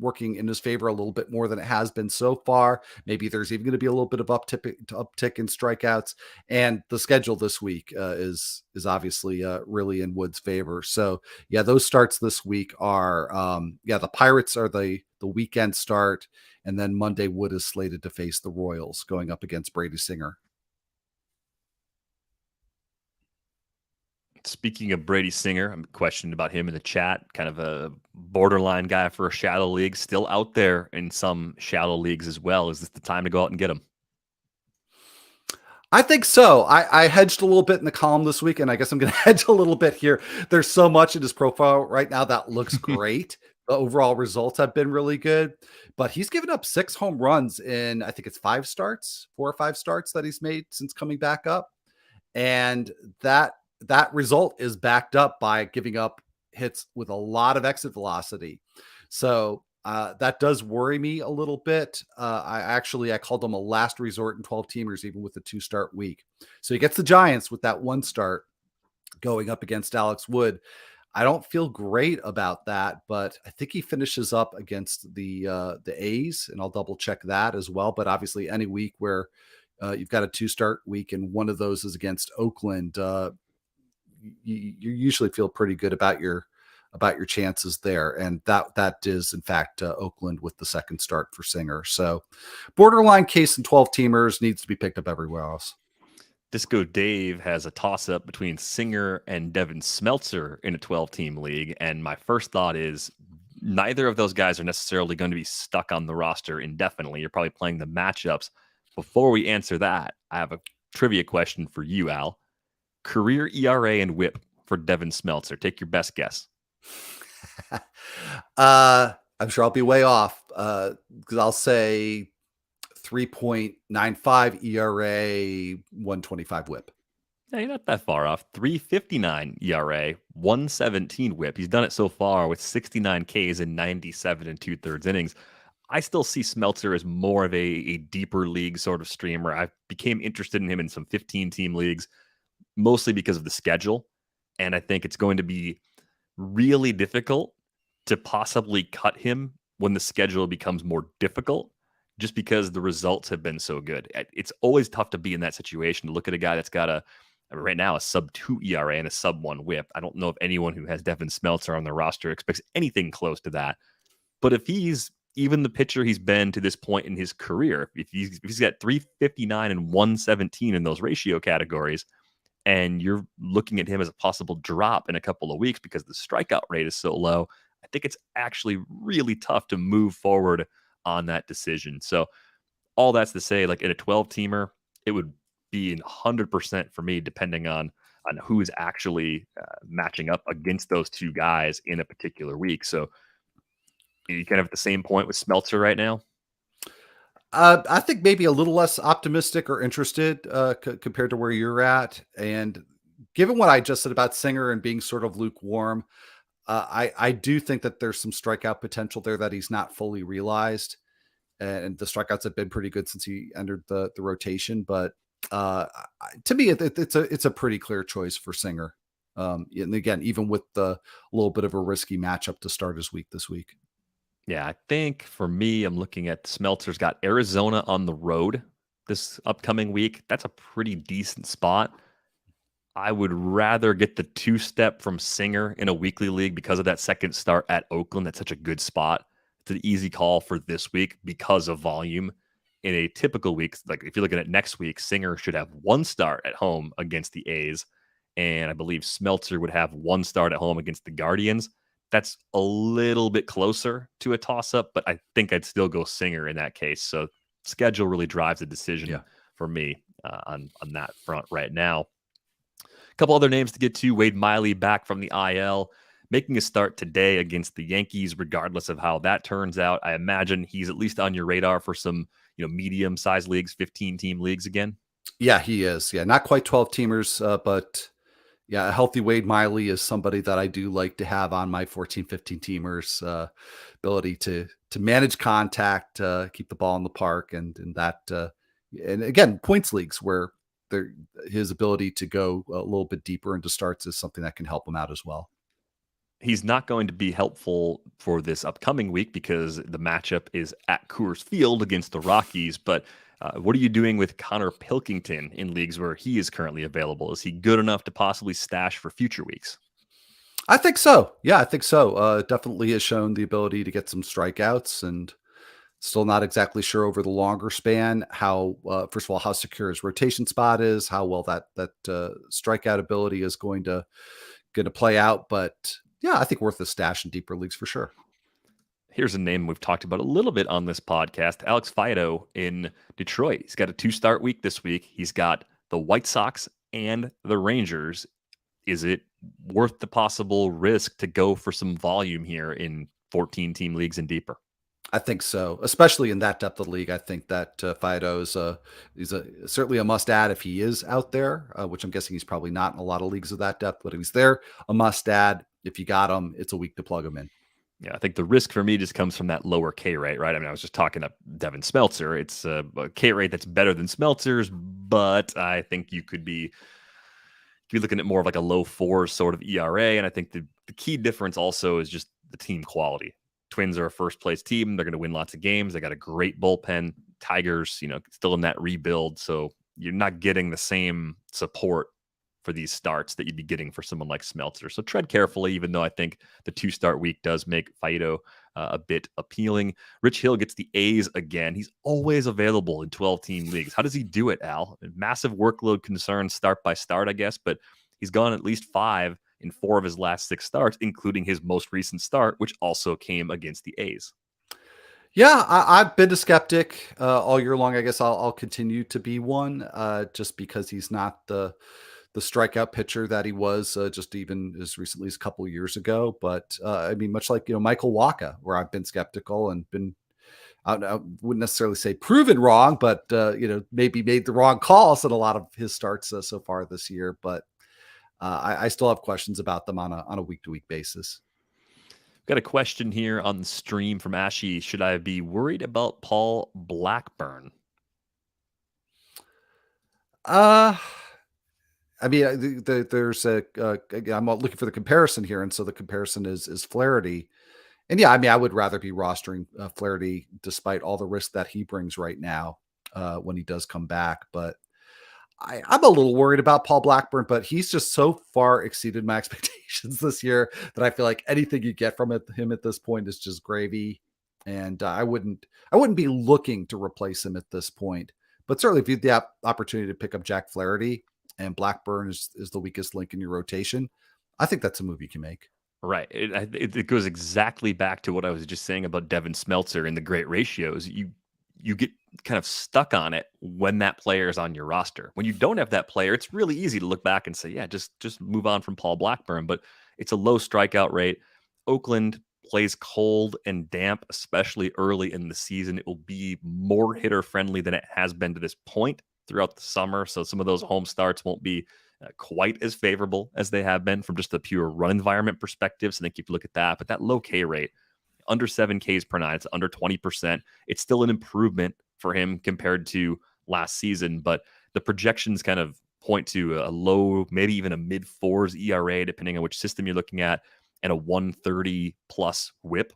working in his favor a little bit more than it has been so far. Maybe there's even going to be a little bit of uptick in strikeouts. And the schedule this week is obviously really in Wood's favor. So yeah, those starts this week are the Pirates are the weekend start, and then Monday Wood is slated to face the Royals, going up against Brady Singer. Speaking of Brady Singer, I'm questioned about him in the chat. Kind of a borderline guy for a shallow league, still out there in some shallow leagues as well. Is this the time to go out and get him? I think so. I hedged a little bit in the column this week, and I guess I'm going to hedge a little bit here. There's so much in his profile right now that looks great. The overall results have been really good, but he's given up 6 home runs in, I think it's 4 or 5 starts that he's made since coming back up. And that result is backed up by giving up hits with a lot of exit velocity. So That does worry me a little bit. I called him a last resort in 12 teamers, even with the 2-start week. So he gets the Giants with that 1 start going up against Alex Wood. I don't feel great about that, but I think he finishes up against the A's, and I'll double check that as well. But obviously, any week where you've got a 2-start week and one of those is against Oakland, you usually feel pretty good about your chances there. And that is in fact Oakland with the 2nd start for Singer. So borderline case in 12 teamers, needs to be picked up everywhere else. Disco Dave has a toss-up between Singer and Devin Smeltzer in a 12-team league, and my first thought is neither of those guys are necessarily going to be stuck on the roster indefinitely. You're probably playing the matchups. Before we answer that, I have a trivia question for you, Al. Career ERA and WHIP for Devin Smeltzer. Take your best guess. I'm sure I'll be way off because I'll say 3.95 ERA, 125 WHIP. Yeah, you're not that far off. 3.59 ERA, 117 WHIP. He's done it so far with 69 Ks in 97 and 2/3 innings. I still see Smeltzer as more of a deeper league sort of streamer. I became interested in him in some 15-team leagues, mostly because of the schedule. And I think it's going to be really difficult to possibly cut him when the schedule becomes more difficult, just because the results have been so good. It's always tough to be in that situation, to look at a guy that's got right now a sub-2 ERA and a sub-1 WHIP. I don't know if anyone who has Devin Smeltzer on their roster expects anything close to that. But if he's even the pitcher he's been to this point in his career, if he's got 359 and 117 in those ratio categories, and you're looking at him as a possible drop in a couple of weeks because the strikeout rate is so low, I think it's actually really tough to move forward on that decision. So all that's to say, like in a 12-teamer, it would be 100% for me, depending on who is actually matching up against those two guys in a particular week. So you kind of at the same point with Smeltzer right now. I think maybe a little less optimistic or interested compared to where you're at. And given what I just said about Singer and being sort of lukewarm, I do think that there's some strikeout potential there that he's not fully realized. And the strikeouts have been pretty good since he entered the rotation. But to me, it's a pretty clear choice for Singer. And again, even with the little bit of a risky matchup to start his week this week. Yeah, I think for me, I'm looking at Smeltzer's got Arizona on the road this upcoming week. That's a pretty decent spot. I would rather get the 2-step from Singer in a weekly league because of that 2nd start at Oakland. That's such a good spot. It's an easy call for this week because of volume. In a typical week, like if you're looking at next week, Singer should have 1 start at home against the A's. And I believe Smeltzer would have 1 start at home against the Guardians. That's a little bit closer to a toss-up, but I think I'd still go Singer in that case. So schedule really drives the decision for me on that front right now. A couple other names to get to. Wade Miley back from the IL, making a start today against the Yankees, regardless of how that turns out. I imagine he's at least on your radar for some medium-sized leagues, 15-team leagues again. Yeah, he is. Yeah, not quite 12 teamers, but yeah, a healthy Wade Miley is somebody that I do like to have on my 14, 15 teamers. Ability to manage contact, keep the ball in the park, and that. And again, points leagues where his ability to go a little bit deeper into starts is something that can help him out as well. He's not going to be helpful for this upcoming week because the matchup is at Coors Field against the Rockies. But what are you doing with Connor Pilkington in leagues where he is currently available? Is he good enough to possibly stash for future weeks? I think so. Yeah, I think so. Definitely has shown the ability to get some strikeouts, and still not exactly sure over the longer span how, first of all, how secure his rotation spot is, how well that strikeout ability is going to play out. But yeah, I think worth a stash in deeper leagues for sure. Here's a name we've talked about a little bit on this podcast, Alex Fido in Detroit. He's got a 2-start week this week. He's got the White Sox and the Rangers. Is it worth the possible risk to go for some volume here in 14-team leagues and deeper? I think so, especially in that depth of league. I think that Fido is certainly a must-add if he is out there, which I'm guessing he's probably not in a lot of leagues of that depth, but if he's there, a must-add. If you got him, it's a week to plug him in. Yeah, I think the risk for me just comes from that lower K rate, right? I mean, I was just talking to Devin Smeltzer. It's a K rate that's better than Smeltzer's, but I think you could be looking at more of like a low fours sort of ERA. And I think the key difference also is just the team quality. Twins are a first place team. They're going to win lots of games. They got a great bullpen. Tigers, still in that rebuild. So you're not getting the same support for these starts that you'd be getting for someone like Smeltzer. So tread carefully, even though I think the 2-start week does make Fido a bit appealing. Rich Hill gets the A's again. He's always available in 12-team leagues. How does he do it, Al? Massive workload concern start by start, I guess, but he's gone at least 5 in 4 of his last 6 starts, including his most recent start, which also came against the A's. Yeah, I've been a skeptic all year long. I guess I'll continue to be one, just because he's not the strikeout pitcher that he was just even as recently as a couple of years ago. But I mean, much like Michael Wacha, where I've been skeptical and been, I wouldn't necessarily say proven wrong, but maybe made the wrong calls in a lot of his starts so far this year. But I still have questions about them on a week to week basis. Got a question here on the stream from Ashy. Should I be worried about Paul Blackburn? I mean, there's I'm looking for the comparison here, and so the comparison is Flaherty, and yeah, I mean, I would rather be rostering Flaherty despite all the risk that he brings right now when he does come back. But I'm a little worried about Paul Blackburn, but he's just so far exceeded my expectations this year that I feel like anything you get from him at this point is just gravy, and I wouldn't be looking to replace him at this point. But certainly, if you had the opportunity to pick up Jack Flaherty and Blackburn is the weakest link in your rotation, I think that's a move you can make. Right. It goes exactly back to what I was just saying about Devin Smeltzer and the great ratios. You get kind of stuck on it when that player is on your roster. When you don't have that player, it's really easy to look back and say, yeah, just move on from Paul Blackburn. But it's a low strikeout rate. Oakland plays cold and damp, especially early in the season. It will be more hitter friendly than it has been to this point throughout the summer. So some of those home starts won't be quite as favorable as they have been from just a pure run environment perspective. So I think if you look at that, but that low K rate, under 7 Ks per nine, it's under 20%. It's still an improvement for him compared to last season, but the projections kind of point to a low, maybe even a mid 4s ERA, depending on which system you're looking at, and a 130 plus whip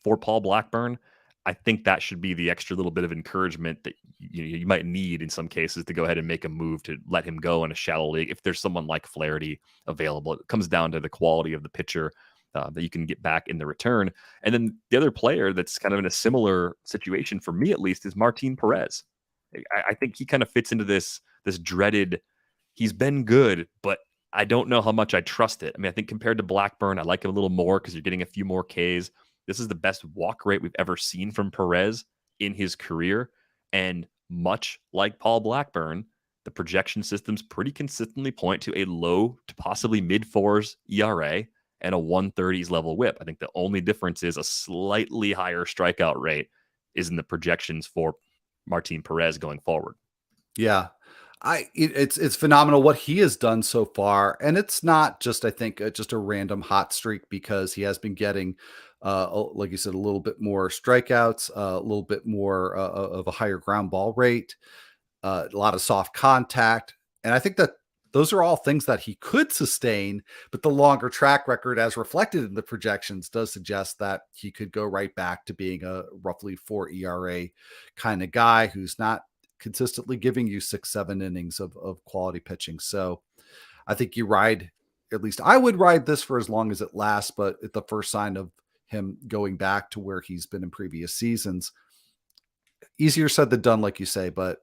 for Paul Blackburn. I think that should be the extra little bit of encouragement that you might need in some cases to go ahead and make a move to let him go in a shallow league. If there's someone like Flaherty available, it comes down to the quality of the pitcher that you can get back in the return. And then the other player that's kind of in a similar situation for me, at least, is Martin Perez. I think he kind of fits into this dreaded, he's been good, but I don't know how much I trust it. I mean, I think compared to Blackburn, I like him a little more because you're getting a few more Ks. This is the best walk rate we've ever seen from Perez in his career. And much like Paul Blackburn, the projection systems pretty consistently point to a low to possibly mid 4s ERA and a 130s level whip. I think the only difference is a slightly higher strikeout rate is in the projections for Martin Perez going forward. Yeah. It's phenomenal what he has done so far. And it's not just, I think, just a random hot streak because he has been getting, like you said, a little bit more strikeouts, a little bit more of a higher ground ball rate, a lot of soft contact. And I think that those are all things that he could sustain, but the longer track record as reflected in the projections does suggest that he could go right back to being a roughly 4 ERA kind of guy who's not consistently giving you 6-7 innings of quality pitching. So I think you ride, at least I would ride this for as long as it lasts, but at the first sign of him going back to where he's been in previous seasons, easier said than done, like you say, but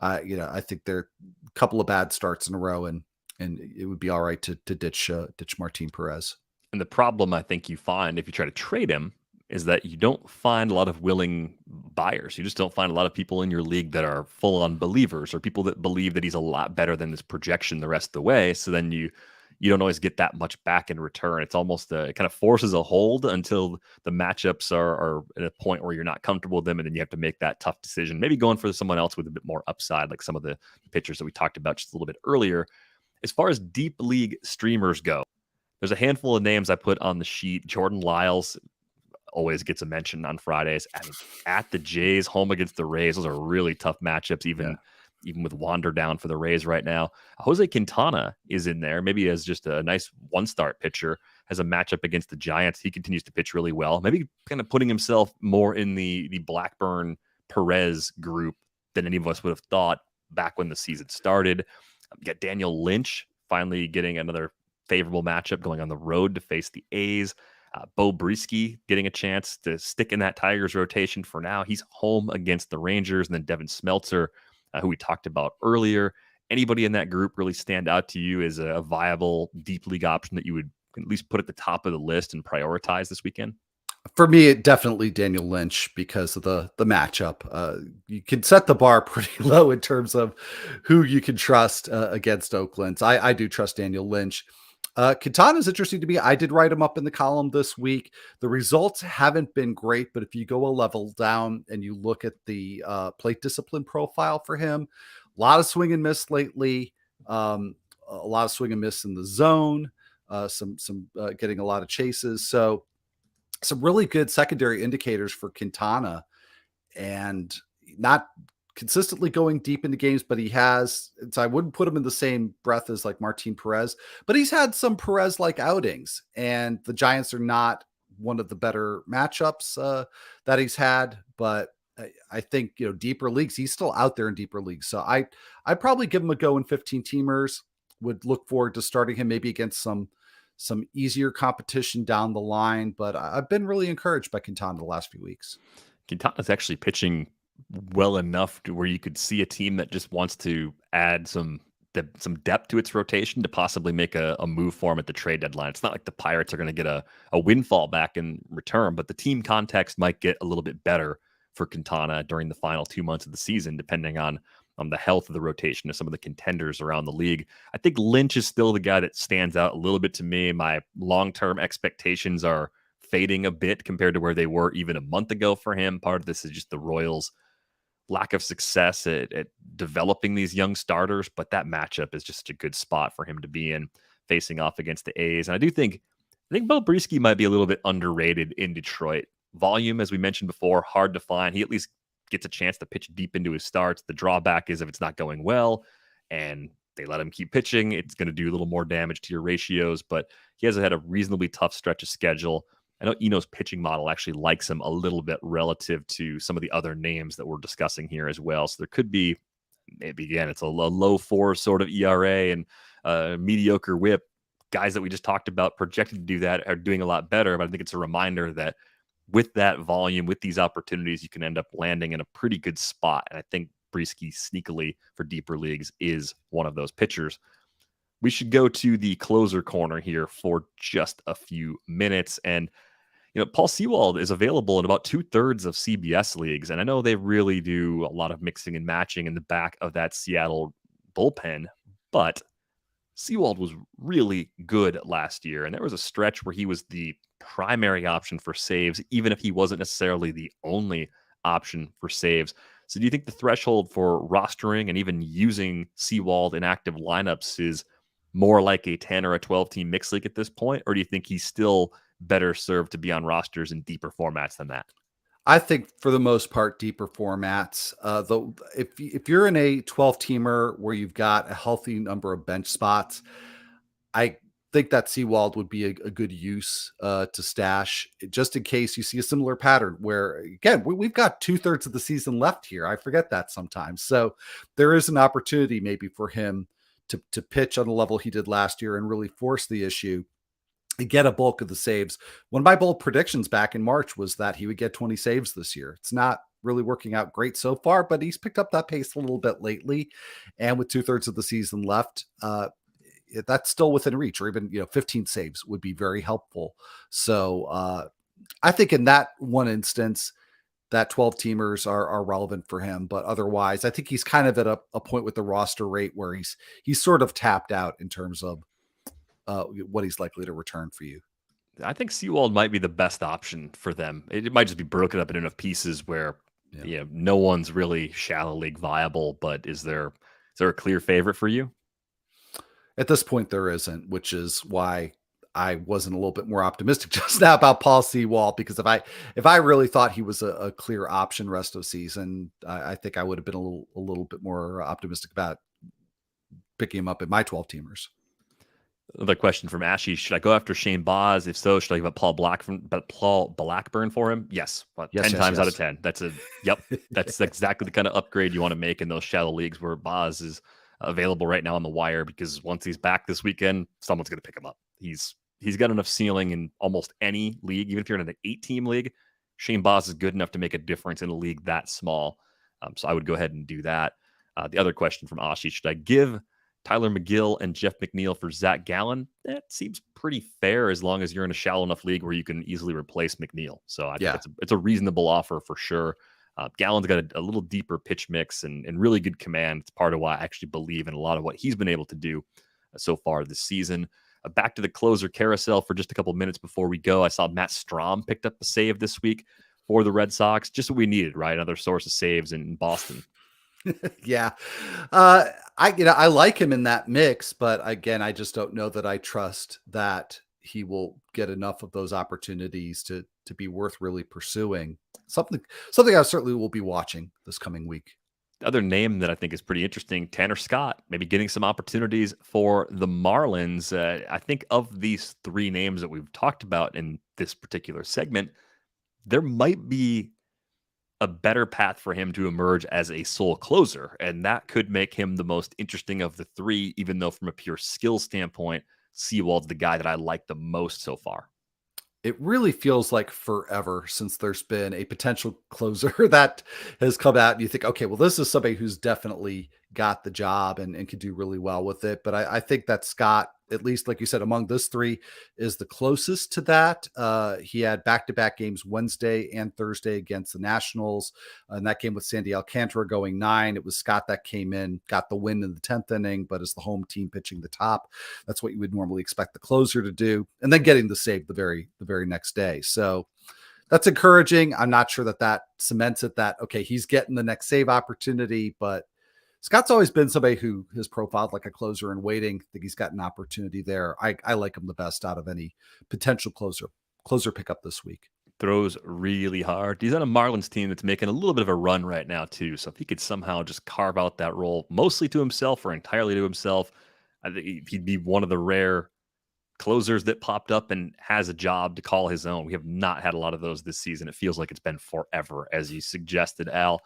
I think there are a couple of bad starts in a row and it would be all right to ditch Martin Perez. And the problem I think you find if you try to trade him is that you don't find a lot of willing buyers. You just don't find a lot of people in your league that are full on believers or people that believe that he's a lot better than this projection the rest of the way. So then you don't always get that much back in return. It's almost it kind of forces a hold until the matchups are at a point where you're not comfortable with them. And then you have to make that tough decision, maybe going for someone else with a bit more upside, like some of the pitchers that we talked about just a little bit earlier. As far as deep league streamers go, there's a handful of names I put on the sheet. Jordan Lyles, always gets a mention on Fridays. I mean, at the Jays, home against the Rays, those are really tough matchups, even with Wander down for the Rays right now. Jose Quintana is in there, maybe as just a nice one-start pitcher, has a matchup against the Giants. He continues to pitch really well, maybe kind of putting himself more in the Blackburn Perez group than any of us would have thought back when the season started. You got Daniel Lynch finally getting another favorable matchup going on the road to face the A's. Bo Brisky getting a chance to stick in that Tigers rotation for now. He's home against the Rangers. And then Devin Smeltzer, who we talked about earlier. Anybody in that group really stand out to you as a viable deep league option that you would at least put at the top of the list and prioritize this weekend? For me, it definitely Daniel Lynch because of the matchup. You can set the bar pretty low in terms of who you can trust against Oakland. I do trust Daniel Lynch. Quintana is interesting to me. I did write him up in the column this week. The results haven't been great, but if you go a level down and you look at the plate discipline profile for him, a lot of swing and miss lately, a lot of swing and miss in the zone, some getting a lot of chases. So some really good secondary indicators for Quintana, and not consistently going deep into games, but he has, so I wouldn't put him in the same breath as like Martin Perez, but he's had some Perez-like outings, and the Giants are not one of the better matchups that he's had, but I think, deeper leagues, he's still out there in deeper leagues. So I'd probably give him a go in 15 teamers, would look forward to starting him maybe against some easier competition down the line, but I've been really encouraged by Quintana the last few weeks. Quintana's actually pitching well enough to where you could see a team that just wants to add some depth to its rotation to possibly make a move for him at the trade deadline. It's not like the Pirates are going to get a windfall back in return, but the team context might get a little bit better for Quintana during the final 2 months of the season, depending on the health of the rotation of some of the contenders around the league. I think Lynch is still the guy that stands out a little bit to me. My long-term expectations are fading a bit compared to where they were even a month ago for him. Part of this is just the Royals' lack of success at developing these young starters, but that matchup is just a good spot for him to be in, facing off against the A's. And I think Bo Brisky might be a little bit underrated in Detroit. Volume, as we mentioned before, hard to find. He at least gets a chance to pitch deep into his starts. The drawback is if it's not going well and they let him keep pitching, it's going to do a little more damage to your ratios, but he has had a reasonably tough stretch of schedule. I know Eno's pitching model actually likes him a little bit relative to some of the other names that we're discussing here as well. So there could be, maybe again, it's a low 4 sort of ERA and mediocre whip. Guys that we just talked about projected to do that are doing a lot better, but I think it's a reminder that with that volume, with these opportunities, you can end up landing in a pretty good spot. And I think Brisky sneakily for deeper leagues is one of those pitchers. We should go to the closer corner here for just a few minutes. And, Paul Sewald is available in about 2/3 of CBS leagues. And I know they really do a lot of mixing and matching in the back of that Seattle bullpen, but Sewald was really good last year. And there was a stretch where he was the primary option for saves, even if he wasn't necessarily the only option for saves. So do you think the threshold for rostering and even using Sewald in active lineups is more like a 10 or a 12 team mixed league at this point? Or do you think he's still better served to be on rosters in deeper formats than that? I think for the most part, deeper formats. Though, if you're in a 12 teamer where you've got a healthy number of bench spots, I think that Sewald would be a good use to stash, just in case you see a similar pattern where, again, we've got 2/3 of the season left here. I forget that sometimes. So there is an opportunity maybe for him to pitch on the level he did last year and really force the issue and get a bulk of the saves. One of my bold predictions back in March was that he would get 20 saves this year. It's not really working out great so far, but he's picked up that pace a little bit lately. And with 2/3 of the season left, that's still within reach, or even 15 saves would be very helpful. So I think in that one instance, that 12 teamers are relevant for him, but otherwise, I think he's kind of at a point with the roster rate where he's sort of tapped out in terms of what he's likely to return for you. I think Sewald might be the best option for them. It might just be broken up in enough pieces where no one's really shallow league viable. But is there a clear favorite for you? At this point, there isn't, which is why I wasn't a little bit more optimistic just now about Paul Sewald, because if I really thought he was a clear option rest of season, I think I would have been a little bit more optimistic about picking him up in my 12 teamers. Another question from Ashy: should I go after Shane Boz? If so, should I give up Paul Blackburn for him? Yes, Yes, 10 times yes. out of 10. That's exactly the kind of upgrade you want to make in those shallow leagues where Boz is available right now on the wire, because once he's back this weekend, someone's going to pick him up. He's got enough ceiling in almost any league. Even if you're in an 8-team league, Shane Boz is good enough to make a difference in a league that small. So I would go ahead and do that. The other question from Ashi: should I give Tyler McGill and Jeff McNeil for Zach Gallen? That seems pretty fair, as long as you're in a shallow enough league where you can easily replace McNeil. So I think it's a reasonable offer for sure. Gallen's got a little deeper pitch mix and really good command. It's part of why I actually believe in a lot of what he's been able to do so far this season. Back to the closer carousel for just a couple minutes before we go. I saw Matt Strahm picked up a save this week for the Red Sox. Just what we needed, right? Another source of saves in Boston. Yeah. I like him in that mix, but again, I just don't know that I trust that he will get enough of those opportunities to be worth really pursuing. Something I certainly will be watching this coming week. The other name that I think is pretty interesting, Tanner Scott, maybe getting some opportunities for the Marlins. I think of these three names that we've talked about in this particular segment, there might be a better path for him to emerge as a sole closer, and that could make him the most interesting of the three, even though from a pure skill standpoint, Sewald's the guy that I like the most so far. It really feels like forever since there's been a potential closer that has come out and you think, okay, well, this is somebody who's definitely got the job and can do really well with it. But I think that Scott, at least like you said, among those three, is the closest to that. He had back-to-back games Wednesday and Thursday against the Nationals. And that game with Sandy Alcantara going 9. It was Scott that came in, got the win in the 10th inning, but as the home team pitching the top, that's what you would normally expect the closer to do. And then getting the save the very next day. So that's encouraging. I'm not sure that cements it that, okay, he's getting the next save opportunity, but Scott's always been somebody who has profiled like a closer in waiting. I think he's got an opportunity there. I like him the best out of any potential closer pickup this week. Throws really hard. He's on a Marlins team that's making a little bit of a run right now too. So if he could somehow just carve out that role mostly to himself or entirely to himself, I think he'd be one of the rare closers that popped up and has a job to call his own. We have not had a lot of those this season. It feels like it's been forever, as you suggested, Al.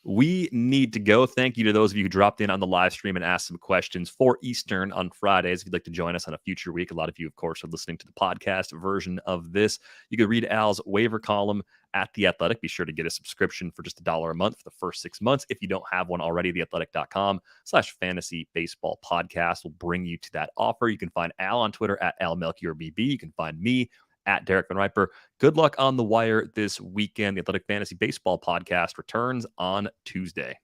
We need to go. Thank you to those of you who dropped in on the live stream and asked some questions. 4 Eastern on Fridays. If you'd like to join us on a future week, a lot of you, of course, are listening to the podcast version of this. You could read Al's waiver column at The Athletic. Be sure to get a subscription for just $1 a month for the first 6 months. If you don't have one already, theathletic.com/fantasy baseball podcast will bring you to that offer. You can find Al on Twitter at AlMelchiorBB. You can find me at Derek Van Riper. Good luck on the wire this weekend. The Athletic Fantasy Baseball Podcast returns on Tuesday.